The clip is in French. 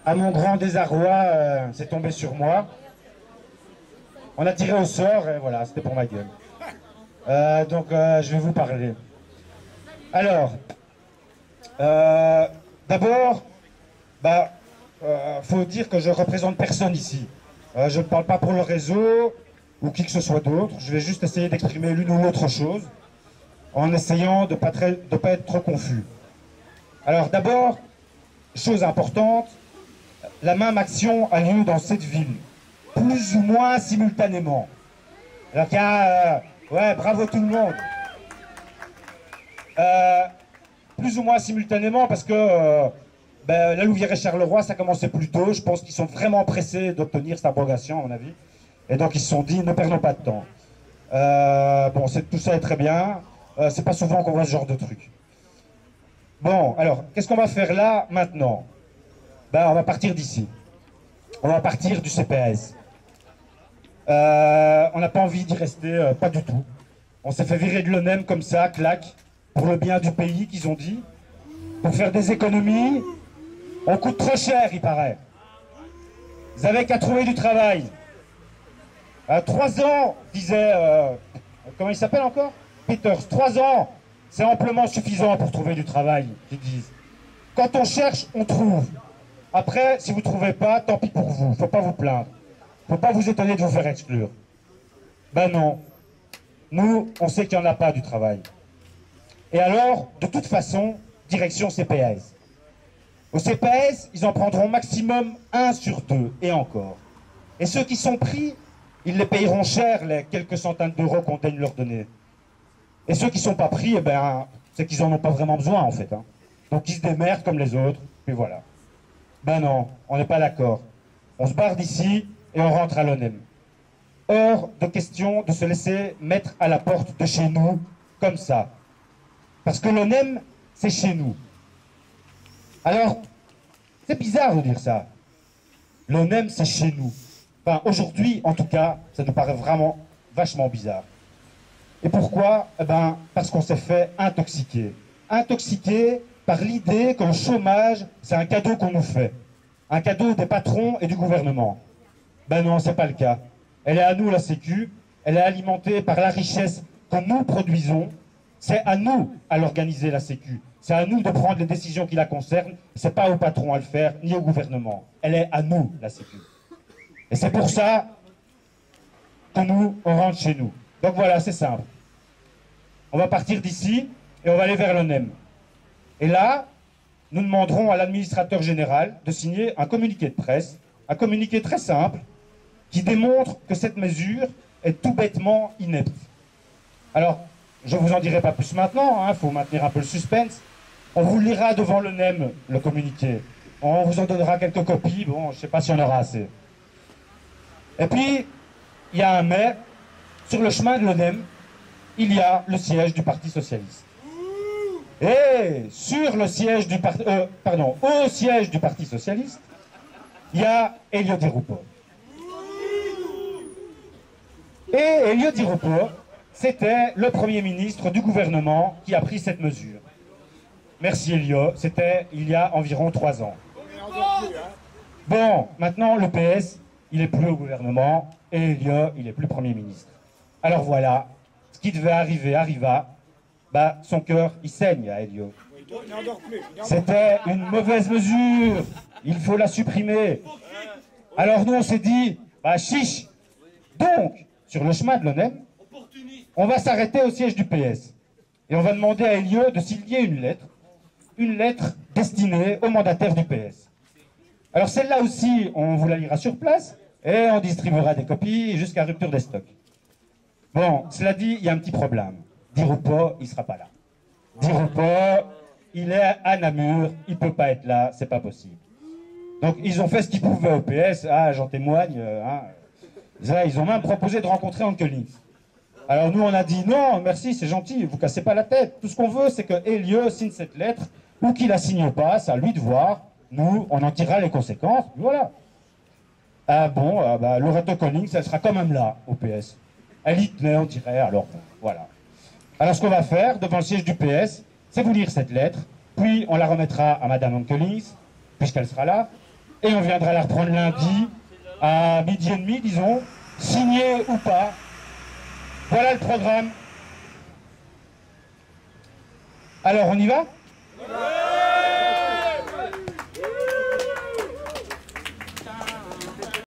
à mon grand désarroi, c'est tombé sur moi. On a tiré au sort, et voilà, c'était pour ma gueule. Donc, je vais vous parler. Alors, d'abord, faut dire que je représente personne ici. Je ne parle pas pour le réseau ou qui que ce soit d'autre. Je vais juste essayer d'exprimer l'une ou l'autre chose en essayant de ne pas être trop confus. Alors d'abord, chose importante, la même action a lieu dans cette ville, plus ou moins simultanément. Alors qu'il y a, ouais, bravo tout le monde. Plus ou moins simultanément parce que la Louvière et Charleroi, ça commençait plus tôt. Je pense qu'ils sont vraiment pressés d'obtenir cette abrogation, à mon avis. Et donc ils se sont dit, ne perdons pas de temps. Bon, tout ça est très bien. C'est pas souvent qu'on voit ce genre de truc. Bon, alors, qu'est-ce qu'on va faire là, maintenant? On va partir d'ici. On va partir du CPS. On n'a pas envie d'y rester, pas du tout. On s'est fait virer de l'ONEM comme ça, clac, pour le bien du pays, qu'ils ont dit. Pour faire des économies, on coûte trop cher, il paraît. Vous avez qu'à trouver du travail. 3 ans, disait... comment il s'appelle encore? Peters. 3 ans, c'est amplement suffisant pour trouver du travail, ils disent. Quand on cherche, on trouve. Après, si vous ne trouvez pas, tant pis pour vous. Il ne faut pas vous plaindre. Il ne faut pas vous étonner de vous faire exclure. Ben non. Nous, on sait qu'il n'y en a pas du travail. Et alors, de toute façon, direction CPS. Au CPS, ils en prendront maximum 1 sur 2, et encore. Et ceux qui sont pris, ils les payeront cher, les quelques centaines d'euros qu'on daigne leur donner. Et ceux qui ne sont pas pris, eh ben, c'est qu'ils n'en ont pas vraiment besoin, en fait. Hein. Donc ils se démerdent comme les autres, puis voilà. Ben non, on n'est pas d'accord. On se barre d'ici et on rentre à l'ONEM. Hors de question de se laisser mettre à la porte de chez nous, comme ça. Parce que l'ONEM, c'est chez nous. Alors, c'est bizarre de dire ça. L'ONEM, c'est chez nous. Enfin, aujourd'hui, en tout cas, ça nous paraît vraiment vachement bizarre. Et pourquoi? Eh ben, parce qu'on s'est fait intoxiquer. Intoxiquer par l'idée que le chômage, c'est un cadeau qu'on nous fait. Un cadeau des patrons et du gouvernement. Ben non, c'est pas le cas. Elle est à nous, la Sécu. Elle est alimentée par la richesse que nous produisons. C'est à nous à l'organiser, la Sécu. C'est à nous de prendre les décisions qui la concernent. C'est pas au patron à le faire, ni au gouvernement. Elle est à nous, la Sécu. Et c'est pour ça que nous, on rentre chez nous. Donc voilà, c'est simple. On va partir d'ici et on va aller vers l'ONEM. Et là, nous demanderons à l'administrateur général de signer un communiqué de presse, un communiqué très simple, qui démontre que cette mesure est tout bêtement inepte. Alors, je ne vous en dirai pas plus maintenant, il faut maintenir un peu le suspense. On vous lira devant l'ONEM, le communiqué. On vous en donnera quelques copies, bon, je ne sais pas si on aura assez. Et puis, il y a un mais, sur le chemin de l'ONEM, il y a le siège du Parti Socialiste. Et sur le siège du au siège du Parti Socialiste, il y a Elio Di Rupo. Et Elio Di Rupo, c'était le Premier ministre du gouvernement qui a pris cette mesure. Merci Elio, c'était il y a environ 3 ans. Bon, maintenant le PS, il n'est plus au gouvernement, et Elio, il n'est plus Premier ministre. Alors voilà, ce qui devait arriver arriva. Son cœur, il saigne à Elio. C'était une mauvaise mesure. Il faut la supprimer. Alors nous, on s'est dit, chiche. Donc, sur le chemin de l'ONEM, on va s'arrêter au siège du PS. Et on va demander à Elio de signer une lettre destinée aux mandataires du PS. Alors celle-là aussi, on vous la lira sur place, et on distribuera des copies jusqu'à rupture des stocks. Bon, cela dit, il y a un petit problème. Di Rupo, il ne sera pas là. Di Rupo, il est à Namur, il ne peut pas être là, c'est pas possible. Donc ils ont fait ce qu'ils pouvaient au PS, j'en témoigne. Ils ont même proposé de rencontrer Ankelings. Alors nous on a dit non, merci, c'est gentil, vous cassez pas la tête. Tout ce qu'on veut, c'est que Elio signe cette lettre, ou qu'il la signe pas, c'est à lui de voir. Nous, on en tirera les conséquences, voilà. Loretta Collings, elle sera quand même là au PS. Elle y tenait, on dirait, alors voilà. Alors ce qu'on va faire devant le siège du PS, c'est vous lire cette lettre, puis on la remettra à Madame Ankelings, puisqu'elle sera là, et on viendra la reprendre lundi à 12h30, disons, signé ou pas. Voilà le programme. Alors, on y va ?